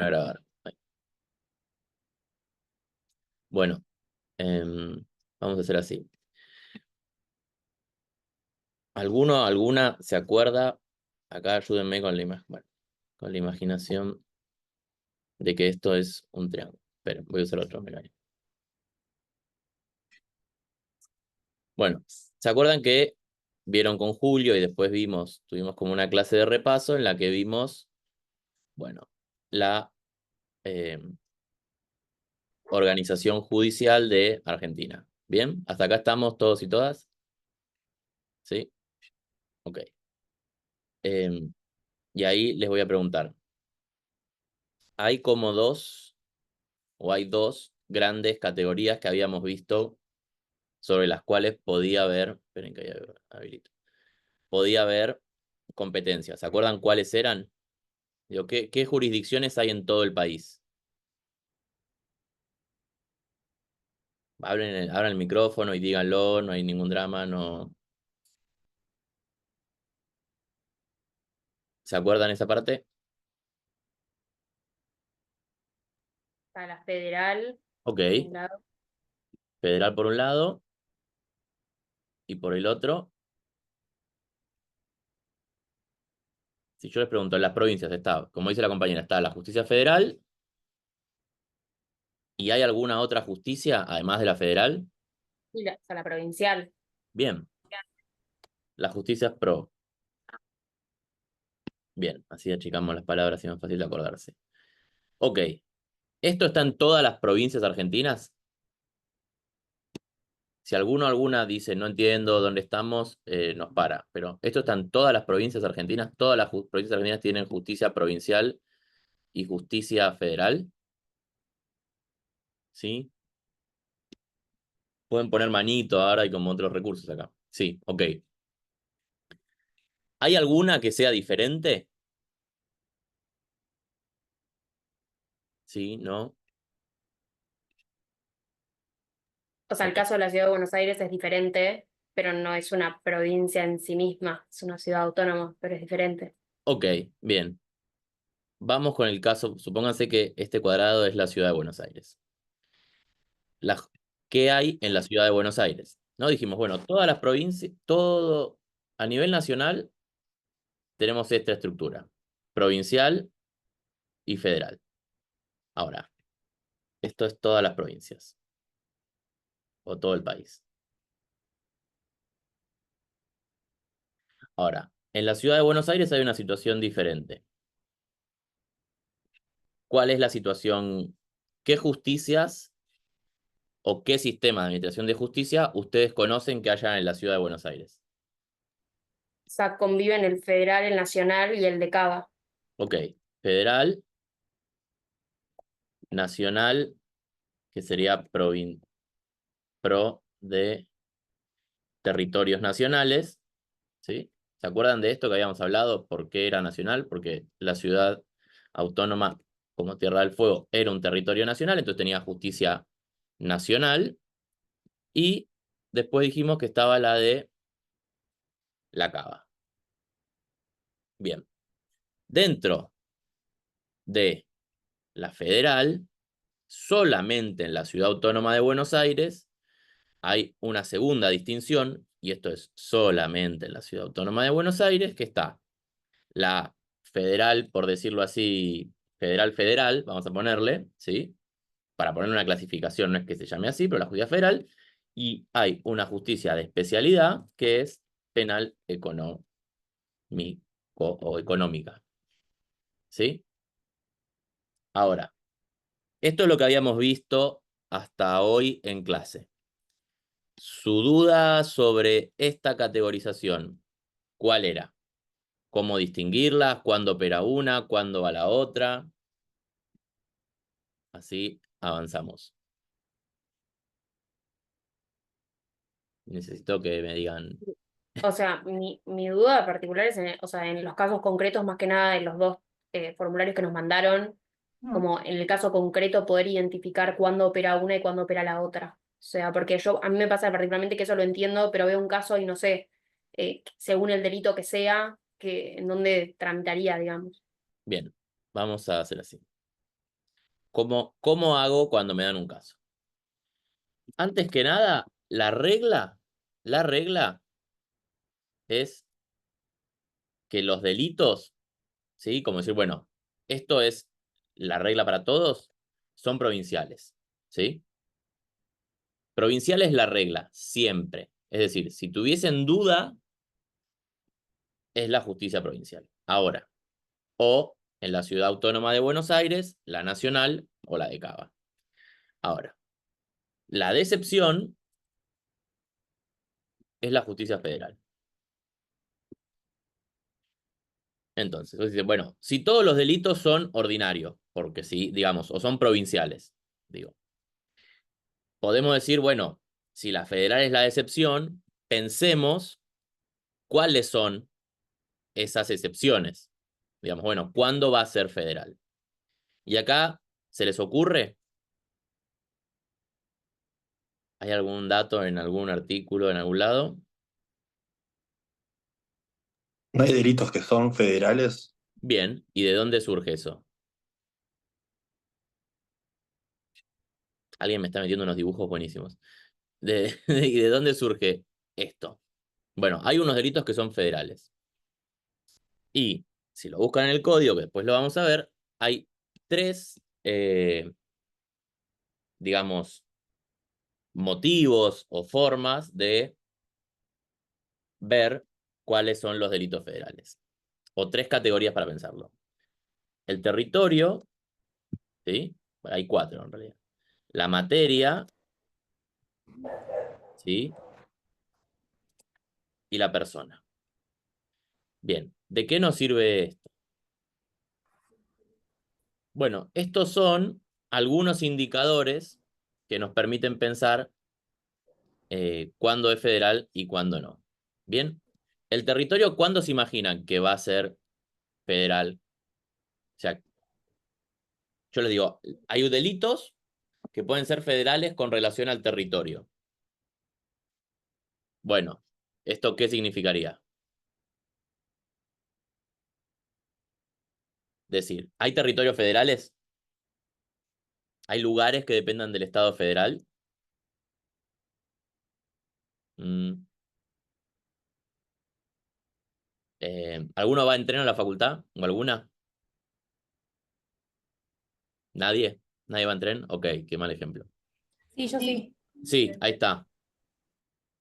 a grabar. Ahí. Bueno, vamos a hacer así. ¿Alguna se acuerda? Acá ayúdenme con con la imaginación de que esto es un triángulo. Esperen, voy a usar otro mecanismo. Bueno, ¿se acuerdan que vieron con Julio y después tuvimos como una clase de repaso en la que vimos, bueno, la organización judicial de Argentina? ¿Bien? ¿Hasta acá estamos todos y todas? ¿Sí? Ok. Y ahí les voy a preguntar, hay como hay dos grandes categorías que habíamos visto sobre las cuales podía haber, esperen que ahí habilito, podía haber competencias. ¿Se acuerdan cuáles eran? Digo, ¿qué jurisdicciones hay en todo el país? Abran el micrófono y díganlo, no hay ningún drama, no. ¿Se acuerdan esa parte? A la federal, Ok, por un lado. federal por un lado y por el otro. Si yo les pregunto, en las provincias está, como dice la compañera, está la justicia federal y hay alguna otra justicia además de la federal. Y a la provincial. Bien, la justicia es pro. Bien, así achicamos las palabras y es más fácil de acordarse. Ok, ¿esto está en todas las provincias argentinas? Si alguna dice no entiendo dónde estamos, nos para. Pero esto está en todas las provincias argentinas. Todas las provincias argentinas tienen justicia provincial y justicia federal. ¿Sí? Pueden poner manito, ahora hay como otros recursos acá. Sí, ok. ¿Hay alguna que sea diferente? Sí, no. O sea, el Ok, caso de la ciudad de Buenos Aires es diferente, pero no es una provincia en sí misma, es una ciudad autónoma, pero es diferente. ok, bien. Vamos con el caso, supónganse que este cuadrado es la ciudad de Buenos Aires. La, ¿Qué hay en la ciudad de Buenos Aires? ¿No? Dijimos, bueno, todas las provincias, todo a nivel nacional tenemos esta estructura, provincial y federal. Ahora, esto es todas las provincias o todo el país. Ahora, en la ciudad de Buenos Aires hay una situación diferente. ¿Cuál es la situación? ¿Qué justicias o qué sistema de administración de justicia ustedes conocen que haya en la ciudad de Buenos Aires? O sea, conviven el federal, el nacional y el de Cava. Ok, federal, nacional, que sería pro de territorios nacionales, ¿sí? ¿Se acuerdan de esto que habíamos hablado? ¿Por qué era nacional? Porque la ciudad autónoma como Tierra del Fuego era un territorio nacional, entonces tenía justicia nacional. Y después dijimos que estaba la de la Cava. Bien. Dentro de la federal, solamente en la ciudad autónoma de Buenos Aires, hay una segunda distinción, y esto es solamente en la ciudad autónoma de Buenos Aires, que está la federal, por decirlo así, federal, vamos a ponerle, ¿sí? Para poner una clasificación, no es que se llame así, pero la justicia federal, y hay una justicia de especialidad que es penal económico o económica, ¿sí? Ahora, esto es lo que habíamos visto hasta hoy en clase. Su duda sobre esta categorización, ¿cuál era? ¿Cómo distinguirlas? ¿Cuándo opera una? ¿Cuándo va la otra? Así avanzamos. Necesito que me digan. O sea, mi duda particular es, o sea, en los casos concretos, más que nada en los dos formularios que nos mandaron, como en el caso concreto poder identificar cuándo opera una y cuándo opera la otra. O sea, porque a mí me pasa particularmente que eso lo entiendo, pero veo un caso y no sé, según el delito que sea, en dónde tramitaría, digamos. Bien, vamos a hacer así. ¿Cómo hago cuando me dan un caso? Antes que nada, la regla es que los delitos, ¿sí? Como decir, bueno, esto es la regla para todos, son provinciales, ¿sí? Provincial es la regla, siempre. Es decir, si tuviesen duda, es la justicia provincial. Ahora, o en la Ciudad Autónoma de Buenos Aires, la nacional o la de Cava. Ahora, la decepción es la justicia federal. Entonces, vos dices, bueno, si todos los delitos son ordinarios, porque sí, digamos, o son provinciales, digo, podemos decir, bueno, si la federal es la excepción, pensemos cuáles son esas excepciones. Digamos, bueno, ¿cuándo va a ser federal? Y acá, ¿se les ocurre? ¿Hay algún dato en algún artículo, en algún lado? ¿No hay delitos que son federales? Bien, ¿y de dónde surge eso? Alguien me está metiendo unos dibujos buenísimos. ¿Y de dónde surge esto? Bueno, hay unos delitos que son federales. Y si lo buscan en el código, que después lo vamos a ver, hay tres, digamos, motivos o formas de ver cuáles son los delitos federales. O tres categorías para pensarlo. El territorio, ¿sí? Bueno, hay cuatro en realidad. La materia, ¿sí? Y la persona. Bien, ¿de qué nos sirve esto? Bueno, estos son algunos indicadores que nos permiten pensar cuándo es federal y cuándo no. Bien, el territorio, ¿cuándo se imaginan que va a ser federal? O sea, yo les digo, hay delitos que pueden ser federales con relación al territorio. Bueno, ¿esto qué significaría? Decir, ¿hay territorios federales? ¿Hay lugares que dependan del Estado federal? Mm, ¿Alguno va en tren a la facultad? ¿O alguna? ¿Nadie? ¿Nadie va en tren? Ok, qué mal ejemplo. Sí, yo sí. Sí, ahí está.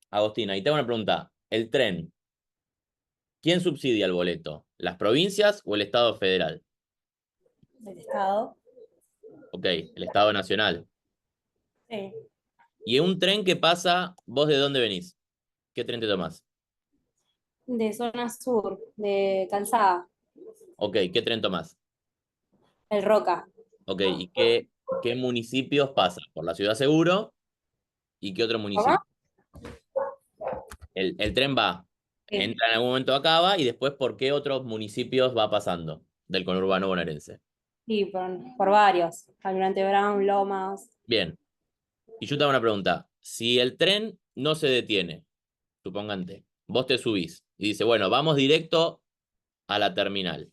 Agostina, y tengo una pregunta. ¿El tren, quién subsidia el boleto? ¿Las provincias o el Estado federal? Del Estado. Ok, el Estado nacional. Sí. ¿Y un tren que pasa, vos de dónde venís? ¿Qué tren te tomás? De zona sur, de Calzada, Ok, ¿qué tren tomás? el Roca. Ok, ¿y qué municipios pasa? Por la ciudad seguro, ¿y qué otro ¿Cómo? municipio? El tren va, Sí. entra en algún momento, acaba, y después, ¿por qué otros municipios va pasando del conurbano bonaerense? Sí, por varios. Almirante Brown, Lomas. Bien, y yo te hago una pregunta. Si el tren no se detiene, supóngate, vos te subís y dice, bueno, vamos directo a la terminal,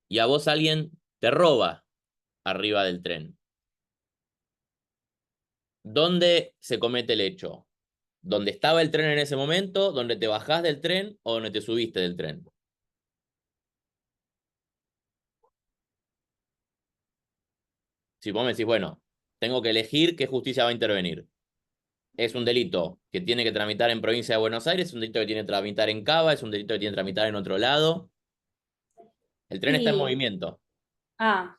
y a vos alguien te roba arriba del tren, ¿dónde se comete el hecho? ¿Dónde estaba el tren en ese momento? ¿Dónde te bajás del tren o donde te subiste del tren? Si vos me decís, bueno, tengo que elegir qué justicia va a intervenir. Es un delito que tiene que tramitar en provincia de Buenos Aires, es un delito que tiene que tramitar en Cava, es un delito que tiene que tramitar en otro lado. El tren está en Y, movimiento. ah,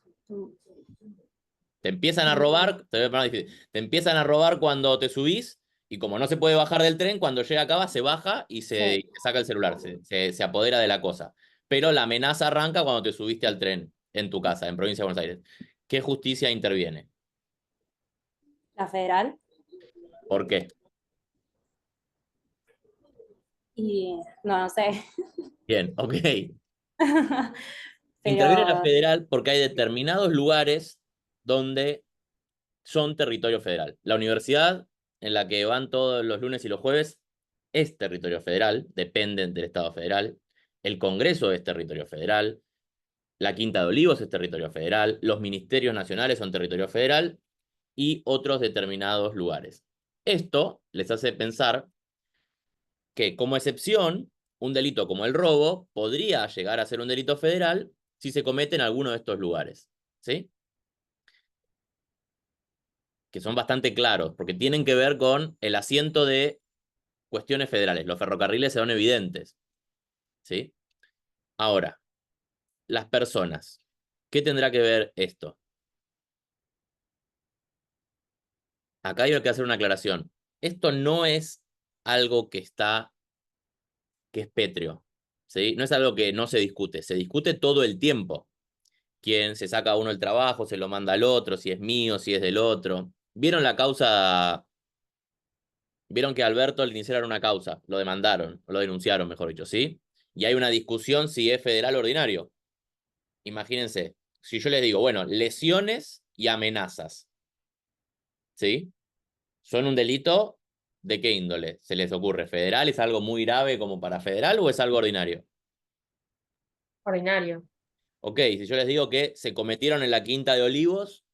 Te empiezan a robar, te voy a poner difícil, te empiezan a robar cuando te subís y como no se puede bajar del tren, cuando llega a Cava se baja y sí, se saca el celular, se apodera de la cosa. Pero la amenaza arranca cuando te subiste al tren en tu casa, en provincia de Buenos Aires. ¿Qué justicia interviene? la federal. ¿Por qué? Y no, no sé. Bien, ok. Interviene la Pero federal porque hay determinados lugares donde son territorio federal. La universidad en la que van todos los lunes y los jueves es territorio federal, dependen del Estado federal. El Congreso es territorio federal. La Quinta de Olivos es territorio federal, los ministerios nacionales son territorio federal y otros determinados lugares. Esto les hace pensar que, como excepción, un delito como el robo podría llegar a ser un delito federal si se comete en alguno de estos lugares, ¿sí? Que son bastante claros, porque tienen que ver con el asiento de cuestiones federales. Los ferrocarriles son evidentes, ¿sí? Ahora, las personas. ¿Qué tendrá que ver esto? Acá hay que hacer una aclaración. Esto no es algo que es pétreo, ¿sí? No es algo que no se discute todo el tiempo. Quién se saca a uno el trabajo, se lo manda al otro, si es mío, si es del otro. ¿Vieron la causa? Vieron que Alberto Linicera era una causa, lo demandaron, o lo denunciaron, mejor dicho, ¿sí? Y hay una discusión si es federal o ordinario. Imagínense, si yo les digo, bueno, lesiones y amenazas, ¿sí? ¿Son un delito de qué índole? ¿Se les ocurre? ¿Federal? ¿Es algo muy grave como para federal o es algo ordinario? Ordinario. Ok, si yo les digo que se cometieron en la Quinta de Olivos,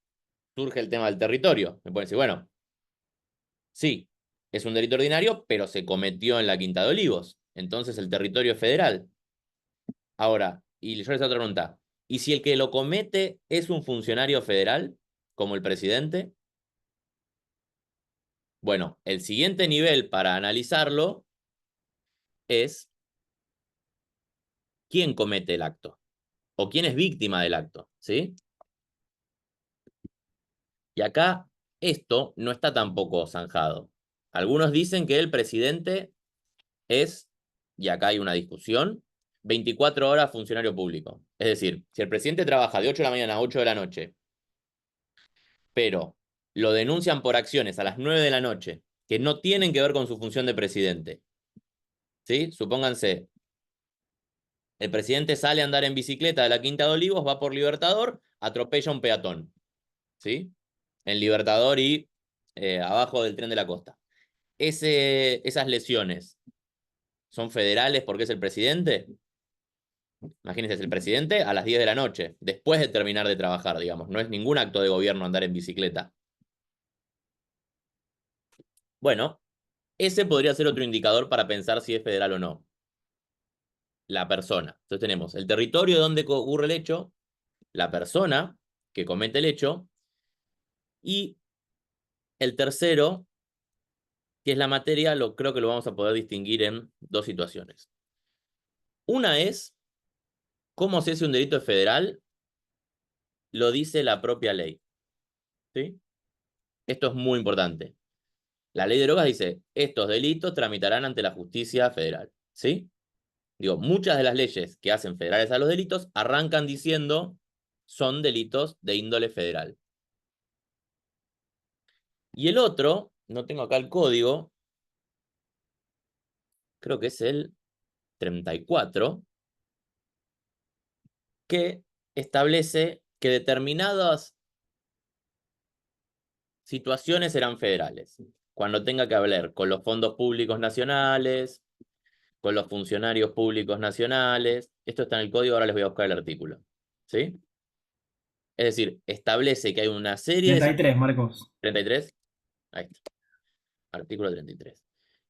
surge el tema del territorio. Me pueden decir, bueno, sí, es un delito ordinario, pero se cometió en la Quinta de Olivos. Entonces el territorio es federal. Ahora, y yo les hago otra pregunta. ¿Y si el que lo comete es un funcionario federal, como el presidente? Bueno, el siguiente nivel para analizarlo es quién comete el acto o quién es víctima del acto, ¿sí? Y acá esto no está tampoco zanjado. Algunos dicen que el presidente es, y acá hay una discusión, 24 horas funcionario público. Es decir, si el presidente trabaja de 8 de la mañana a 8 de la noche, pero lo denuncian por acciones a las 9 de la noche que no tienen que ver con su función de presidente, ¿sí? Supónganse, el presidente sale a andar en bicicleta de la Quinta de Olivos, va por Libertador, atropella a un peatón, ¿sí? En Libertador y abajo del Tren de la Costa. Esas lesiones son federales porque es el presidente. Imagínense, es el presidente a las 10 de la noche, después de terminar de trabajar, digamos. No es ningún acto de gobierno andar en bicicleta. Bueno, ese podría ser otro indicador para pensar si es federal o no. La persona. Entonces tenemos el territorio donde ocurre el hecho, la persona que comete el hecho, y el tercero, que es la materia, creo que lo vamos a poder distinguir en dos situaciones. Una es cómo si es un delito federal, lo dice la propia ley, ¿sí? Esto es muy importante. La ley de drogas dice, estos delitos tramitarán ante la justicia federal, ¿sí? Digo, muchas de las leyes que hacen federales a los delitos arrancan diciendo son delitos de índole federal. Y el otro, no tengo acá el código, creo que es el 34, que establece que determinadas situaciones serán federales. Cuando tenga que hablar con los fondos públicos nacionales, con los funcionarios públicos nacionales. Esto está en el código, ahora les voy a buscar el artículo, ¿sí? Es decir, establece que hay una serie de... 33, Marcos. 33, ahí está, artículo 33.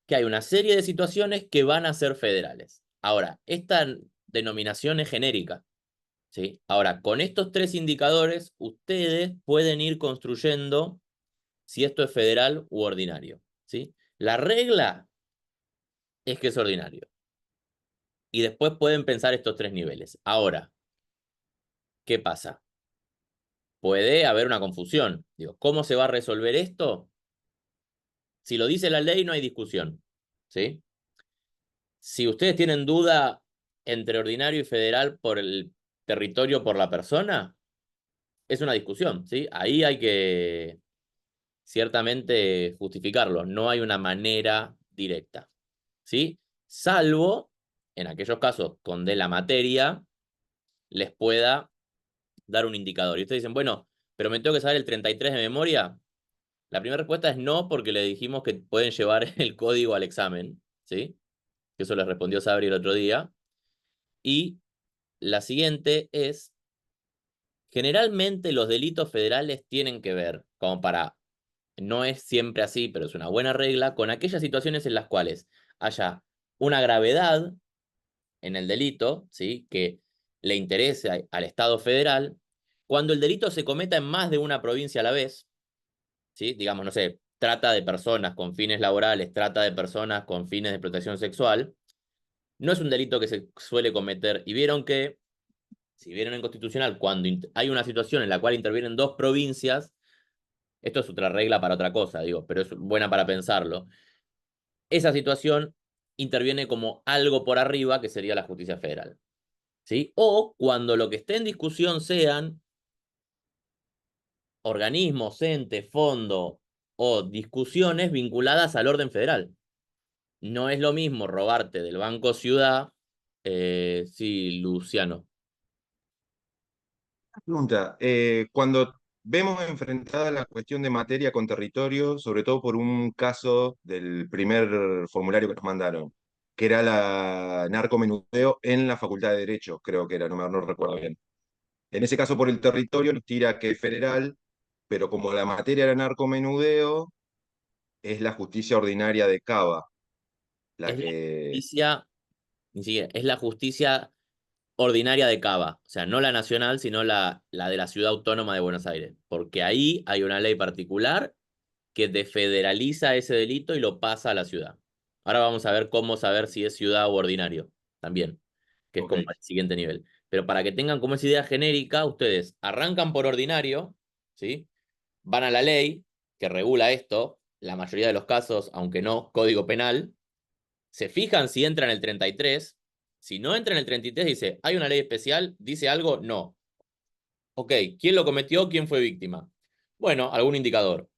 Que hay una serie de situaciones que van a ser federales. Ahora, esta denominación es genérica, ¿sí? Ahora, con estos tres indicadores, ustedes pueden ir construyendo si esto es federal u ordinario, ¿sí? La regla es que es ordinario. Y después pueden pensar estos tres niveles. Ahora, ¿qué pasa? Puede haber una confusión. Digo, ¿cómo se va a resolver esto? Si lo dice la ley, no hay discusión, ¿sí? Si ustedes tienen duda entre ordinario y federal por el territorio, por la persona, es una discusión, ¿sí? Ahí hay que ciertamente justificarlo. No hay una manera directa, ¿sí? Salvo en aquellos casos donde la materia les pueda dar un indicador. Y ustedes dicen, bueno, pero me tengo que saber el 33 de memoria. La primera respuesta es no, porque le dijimos que pueden llevar el código al examen, ¿sí? Eso les respondió Sabri el otro día. Y la siguiente es Generalmente los delitos federales tienen que ver, como para, no es siempre así, pero es una buena regla, con aquellas situaciones en las cuales haya una gravedad en el delito, ¿sí? Que le interese al Estado federal, cuando el delito se cometa en más de una provincia a la vez, ¿sí? Digamos, no sé, trata de personas con fines laborales, trata de personas con fines de protección sexual, no es un delito que se suele cometer. Y vieron que, si vieron en Constitucional, cuando hay una situación en la cual intervienen dos provincias, esto es otra regla para otra cosa, digo, pero es buena para pensarlo. Esa situación interviene como algo por arriba, que sería la justicia federal, ¿sí? O cuando lo que esté en discusión sean organismos, entes, fondo o discusiones vinculadas al orden federal. No es lo mismo robarte del Banco Ciudad, sí, Luciano. Pregunta, cuando vemos enfrentada la cuestión de materia con territorio, sobre todo por un caso del primer formulario que nos mandaron, que era la narcomenudeo en la Facultad de Derecho, creo que era, no recuerdo bien. En ese caso, por el territorio, nos tira que es federal, pero como la materia era narcomenudeo, es la justicia ordinaria de Cava, la Es la que... justicia, ni siquiera, es la justicia ordinaria de Cava, o sea, no la nacional, sino la de la Ciudad Autónoma de Buenos Aires, porque ahí hay una ley particular que desfederaliza ese delito y lo pasa a la ciudad. Ahora vamos a ver cómo saber si es ciudad o ordinario, también, que es Ok, como el siguiente nivel. Pero para que tengan como esa idea genérica, ustedes arrancan por ordinario, ¿sí? Van a la ley que regula esto, la mayoría de los casos, aunque no, Código Penal, se fijan si entra en el 33. Si no entra en el 33, dice, ¿hay una ley especial? ¿Dice algo? No. Ok, ¿quién lo cometió? ¿Quién fue víctima? Bueno, algún indicador.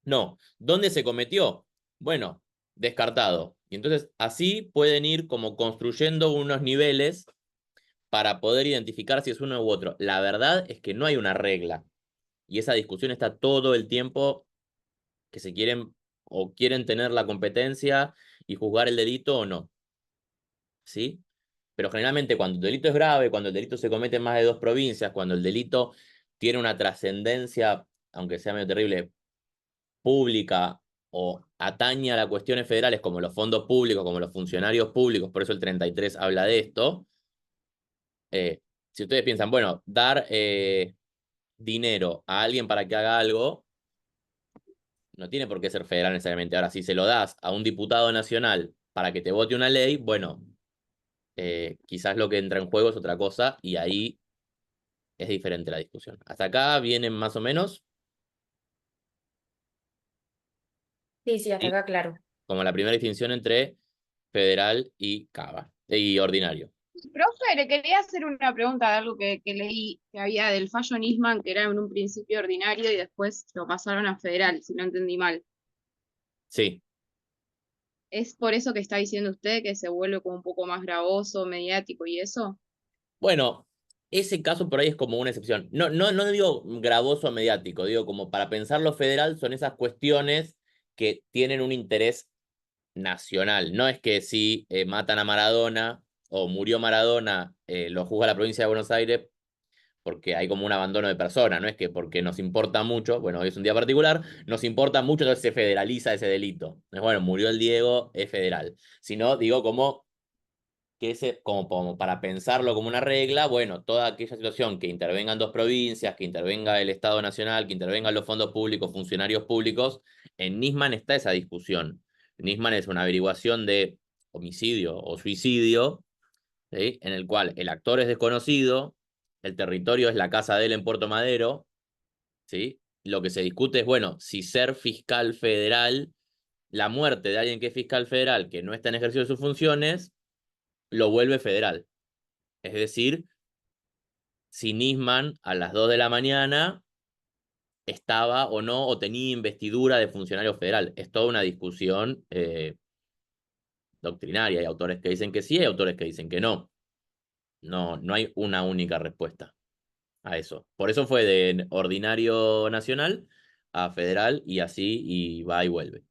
No. ¿Dónde se cometió? Bueno, descartado. Y entonces así pueden ir como construyendo unos niveles para poder identificar si es uno u otro. La verdad es que no hay una regla. Y esa discusión está todo el tiempo que se quieren o quieren tener la competencia y juzgar el delito o no. ¿Sí? Pero generalmente cuando el delito es grave, cuando el delito se comete en más de dos provincias, cuando el delito tiene una trascendencia, aunque sea medio terrible, pública o atañe a las cuestiones federales como los fondos públicos, como los funcionarios públicos, por eso el 33 habla de esto, si ustedes piensan, bueno, dar dinero a alguien para que haga algo, no tiene por qué ser federal necesariamente. Ahora, si se lo das a un diputado nacional para que te vote una ley, bueno, quizás lo que entra en juego es otra cosa y ahí es diferente la discusión. Hasta acá vienen más o menos, Sí, sí, hasta ¿sí? acá, claro. Como la primera distinción entre federal y cava, y ordinario. Profe, le quería hacer una pregunta de algo que leí que había del fallo Nisman, que era en un principio ordinario y después lo pasaron a federal, si no entendí mal. Sí. ¿Es por eso que está diciendo usted que se vuelve como un poco más gravoso, mediático y eso? Bueno, ese caso por ahí es como una excepción. No, no, no digo gravoso o mediático, digo como para pensar lo federal son esas cuestiones que tienen un interés nacional. No es que si matan a Maradona o murió Maradona, lo juzga la provincia de Buenos Aires porque hay como un abandono de personas, no es que porque nos importa mucho, bueno, hoy es un día particular, nos importa mucho, entonces se federaliza ese delito. Es bueno, murió el Diego, es federal. Sino, digo, como que ese, como para pensarlo como una regla, bueno, toda aquella situación que intervengan dos provincias, que intervenga el Estado Nacional, que intervengan los fondos públicos, funcionarios públicos, en Nisman está esa discusión. Nisman es una averiguación de homicidio o suicidio, ¿sí? En el cual el actor es desconocido, el territorio es la casa de él en Puerto Madero, ¿sí? Lo que se discute es, bueno, si ser fiscal federal, la muerte de alguien que es fiscal federal, que no está en ejercicio de sus funciones, lo vuelve federal. Es decir, si Nisman a las 2 de la mañana estaba o no, o tenía investidura de funcionario federal. Es toda una discusión doctrinaria. Hay autores que dicen que sí, hay autores que dicen que no. No, no hay una única respuesta a eso. Por eso fue de ordinario nacional a federal y así y va y vuelve.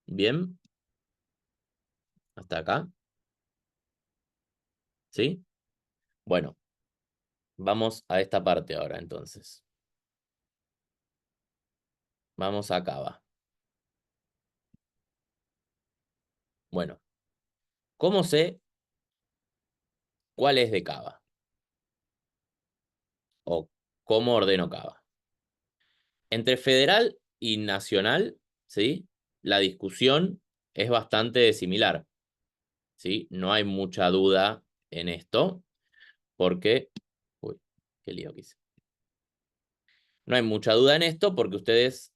Bien, hasta acá. ¿Sí? Bueno, vamos a esta parte ahora, entonces. Vamos a Cava. Bueno, ¿cómo sé cuál es de Cava? ¿O cómo ordeno Cava? Entre federal y nacional, ¿sí? La discusión es bastante similar, ¿sí? No hay mucha duda en esto, porque... Uy, qué lío que hice. No hay mucha duda en esto porque ustedes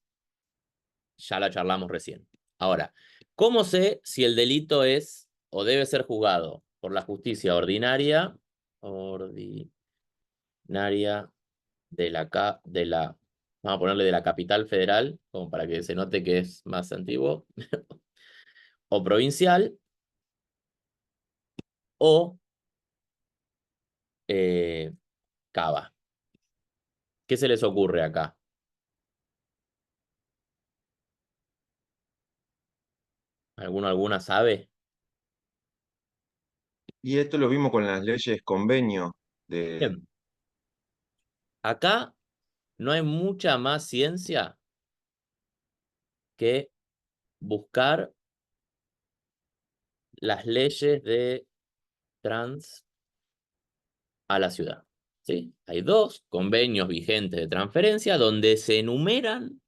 ya la charlamos recién. Ahora, ¿cómo sé si el delito es o debe ser juzgado por la justicia ordinaria vamos a ponerle de la capital federal, como para que se note que es más antiguo, o provincial, o Cava? ¿Qué se les ocurre acá? ¿Alguna sabe? Y esto lo vimos con las leyes convenio de... Bien, acá no hay mucha más ciencia que buscar las leyes de trans a la ciudad. ¿Sí? Hay 2 convenios vigentes de transferencia donde se enumeran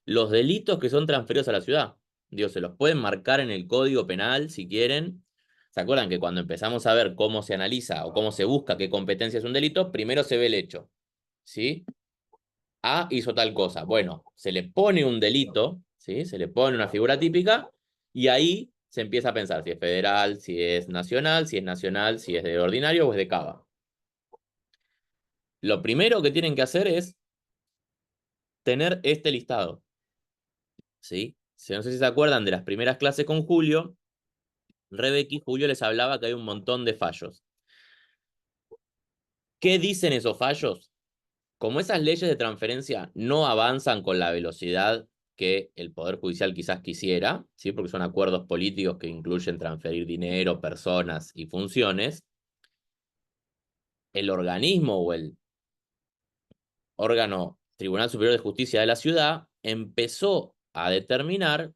los delitos que son transferidos a la ciudad. Digo, se los pueden marcar en el Código Penal si quieren. ¿Se acuerdan que cuando empezamos a ver cómo se analiza o cómo se busca qué competencia es un delito, primero se ve el hecho? ¿Sí? A hizo tal cosa. Bueno, se le pone un delito, ¿sí? Se le pone una figura típica y ahí se empieza a pensar si es federal, si es nacional, si es de ordinario o es de cava. Lo primero que tienen que hacer es tener este listado, ¿sí? No sé si se acuerdan de las primeras clases con Julio, Rebeca y Julio les hablaba que hay un montón de fallos. ¿Qué dicen esos fallos? Como esas leyes de transferencia no avanzan con la velocidad que el Poder Judicial quizás quisiera, ¿sí? Porque son acuerdos políticos que incluyen transferir dinero, personas y funciones, el organismo o el órgano Tribunal Superior de Justicia de la ciudad empezó a determinar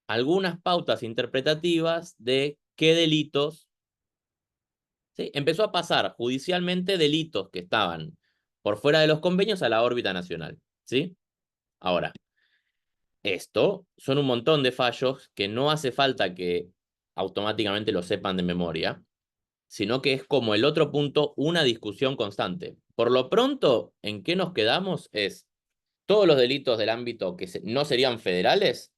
algunas pautas interpretativas de qué delitos, ¿sí? Empezó a pasar judicialmente delitos que estaban por fuera de los convenios a la órbita nacional, ¿sí? Ahora, esto son un montón de fallos que no hace falta que automáticamente lo sepan de memoria, sino que es como el otro punto, una discusión constante. Por lo pronto, ¿en qué nos quedamos? Es todos los delitos del ámbito que no serían federales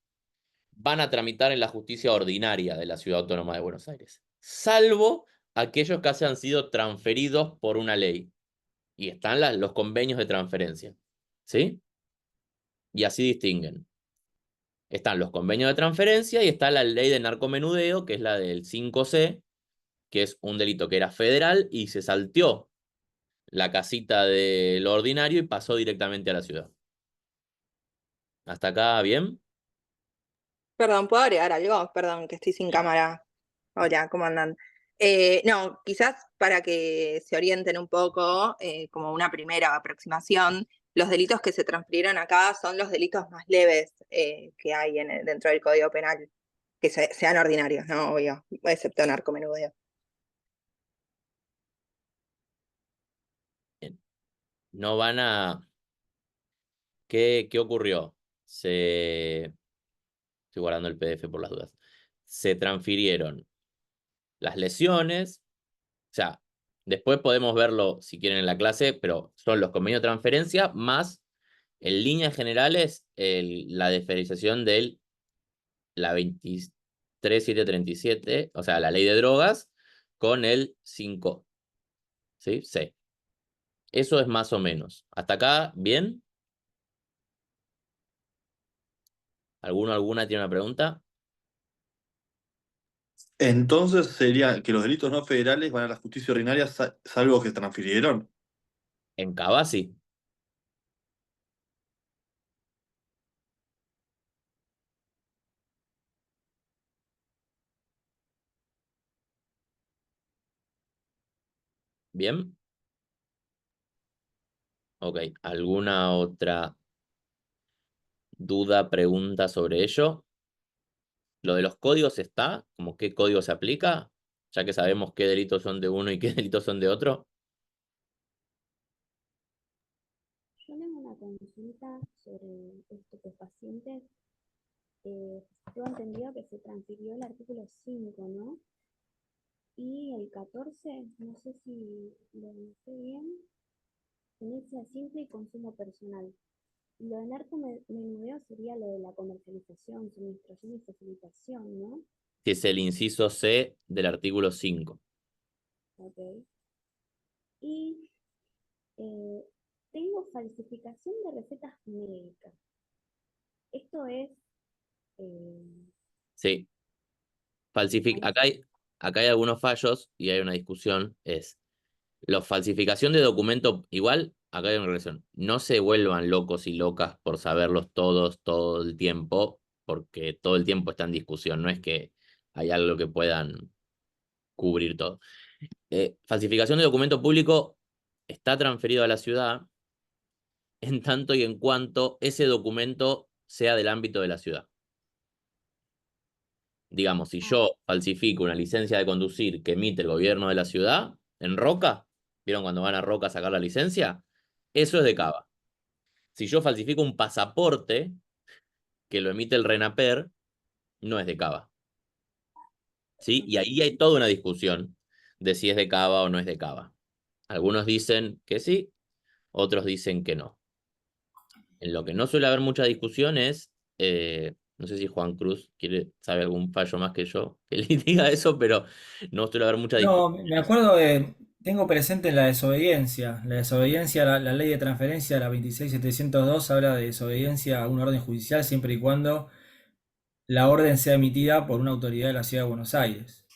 van a tramitar en la justicia ordinaria de la Ciudad Autónoma de Buenos Aires, salvo aquellos que hayan sido transferidos por una ley. Y están los convenios de transferencia, ¿sí? Y así distinguen. Están los convenios de transferencia y está la ley de narcomenudeo, que es la del 5C, que es un delito que era federal y se salteó la casita de lo ordinario y pasó directamente a la ciudad. ¿Hasta acá bien? Perdón, ¿puedo agregar algo? Perdón, que estoy sin cámara. Hola, ¿cómo andan? No, quizás para que se orienten un poco, como una primera aproximación, los delitos que se transfirieron acá son los delitos más leves que hay dentro del Código Penal, que sean ordinarios, ¿no? Obvio, excepto narcomenudeo. No van a... ¿Qué ocurrió? Estoy guardando el PDF por las dudas. Se transfirieron las lesiones, o sea, después podemos verlo si quieren en la clase, pero son los convenios de transferencia más, en líneas generales, la diferenciación de la 23737, o sea, la ley de drogas, con el 5, ¿sí? C. Eso es más o menos. ¿Hasta acá bien? ¿Alguna tiene una pregunta? Entonces sería que los delitos no federales van a la justicia ordinaria salvo que se transfirieron. En Cava sí. ¿Bien? Ok, ¿alguna otra duda, pregunta sobre ello? ¿Lo de los códigos está? ¿Cómo qué código se aplica? Ya que sabemos qué delitos son de uno y qué delitos son de otro. Yo tengo una consulta sobre estupefacientes. Tengo entendido que se transfirió el artículo 5, ¿no? Y el 14, no sé si lo hice bien, tenencia simple y consumo personal. Y lo de narcomenudeo sería lo de la comercialización, suministración y facilitación, ¿no? Que es el inciso C del artículo 5. Ok. Y tengo falsificación de recetas médicas. Esto es... Sí. Acá hay algunos fallos y hay una discusión. Es la falsificación de documento, igual, acá hay una relación. No se vuelvan locos y locas por saberlos todos, todo el tiempo, porque todo el tiempo está en discusión. No es que hay algo que puedan cubrir todo. Falsificación de documento público está transferido a la ciudad en tanto y en cuanto ese documento sea del ámbito de la ciudad. Digamos, si yo falsifico una licencia de conducir que emite el gobierno de la ciudad en Roca, ¿vieron cuando van a Roca a sacar la licencia? Eso es de Cava. Si yo falsifico un pasaporte que lo emite el RENAPER, no es de Cava. ¿Sí? Y ahí hay toda una discusión de si es de Cava o no es de Cava. Algunos dicen que sí, otros dicen que no. En lo que no suele haber mucha discusión es, no sé si Juan Cruz sabe algún fallo más que yo que le diga eso, pero no suele haber mucha No, discusión. me acuerdo tengo presente la desobediencia. La desobediencia, la ley de transferencia, la 26702, habla de desobediencia a una orden judicial siempre y cuando la orden sea emitida por una autoridad de la Ciudad de Buenos Aires.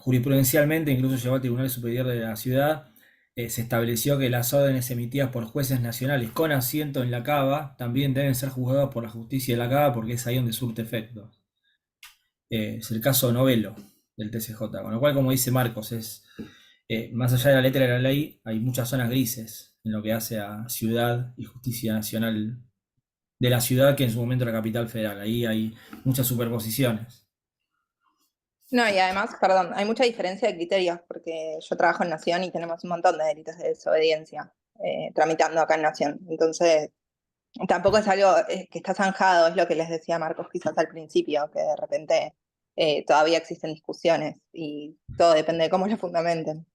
Jurisprudencialmente, incluso llegó al Tribunal Superior de la Ciudad, se estableció que las órdenes emitidas por jueces nacionales con asiento en la Cava también deben ser juzgadas por la justicia de la Cava porque es ahí donde surte efecto. Es el caso Novelo del TCJ, con lo cual, como dice Marcos, más allá de la letra de la ley, hay muchas zonas grises en lo que hace a ciudad y justicia nacional de la ciudad que en su momento era capital federal. Ahí hay muchas superposiciones. No, y además, perdón, hay mucha diferencia de criterios, porque yo trabajo en Nación y tenemos un montón de delitos de desobediencia tramitando acá en Nación. Entonces, tampoco es algo que está zanjado, es lo que les decía Marcos quizás al principio, que de repente todavía existen discusiones y todo depende de cómo lo fundamenten.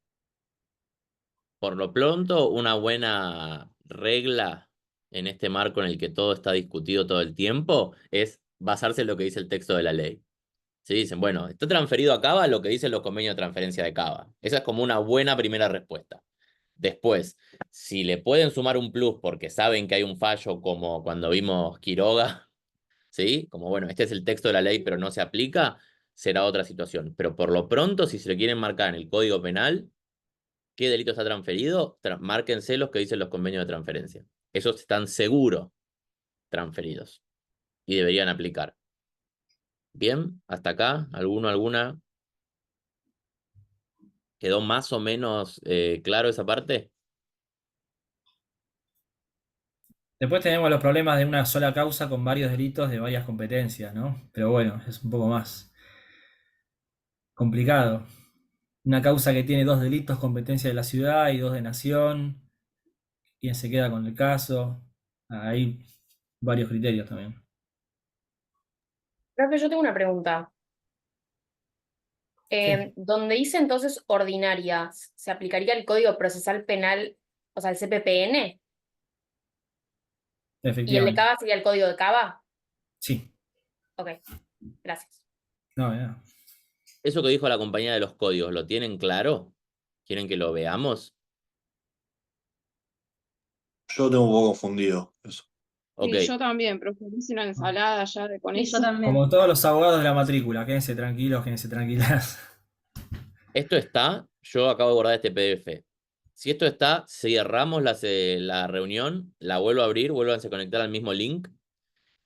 Por lo pronto, una buena regla en este marco en el que todo está discutido todo el tiempo es basarse en lo que dice el texto de la ley. ¿Sí? Dicen, bueno, está transferido a Cava lo que dicen los convenios de transferencia de Cava. Esa es como una buena primera respuesta. Después, si le pueden sumar un plus porque saben que hay un fallo como cuando vimos Quiroga, ¿sí? Como, bueno, este es el texto de la ley pero no se aplica, será otra situación. Pero por lo pronto, si se le quieren marcar en el Código Penal qué delito está transferido, márquense los que dicen los convenios de transferencia. Esos están seguros transferidos y deberían aplicar. Bien, hasta acá, alguna. ¿Quedó más o menos claro esa parte? Después tenemos los problemas de una sola causa con varios delitos de varias competencias, ¿no? Pero bueno, es un poco más complicado. Una causa que tiene 2 delitos, competencia de la ciudad y 2 de nación. ¿Quién se queda con el caso? Hay varios criterios también. Profe, yo tengo una pregunta. Sí. Donde dice entonces ordinarias, ¿se aplicaría el Código Procesal Penal, o sea, el CPPN? ¿Y el de Efectivamente. Cava sería el Código de Cava? Sí. Ok, gracias. No, ya. Eso que dijo la compañía de los códigos, ¿lo tienen claro? ¿Quieren que lo veamos? Yo tengo un poco confundido eso. Ok, Sí, yo también, profe, hice una ensalada ya con Sí, eso. yo también. Como todos los abogados de la matrícula, quédense tranquilos, quédense tranquilas. esto está, yo acabo de guardar este PDF. Si esto está, cerramos la reunión, la vuelvo a abrir, vuelvan a conectar al mismo link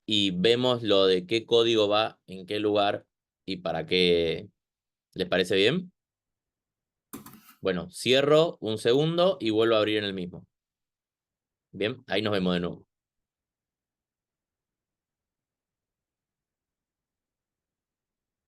y vemos lo de qué código va, en qué lugar y para qué. ¿Les parece bien? Bueno, cierro un segundo y vuelvo a abrir en el mismo. Bien, ahí nos vemos de nuevo.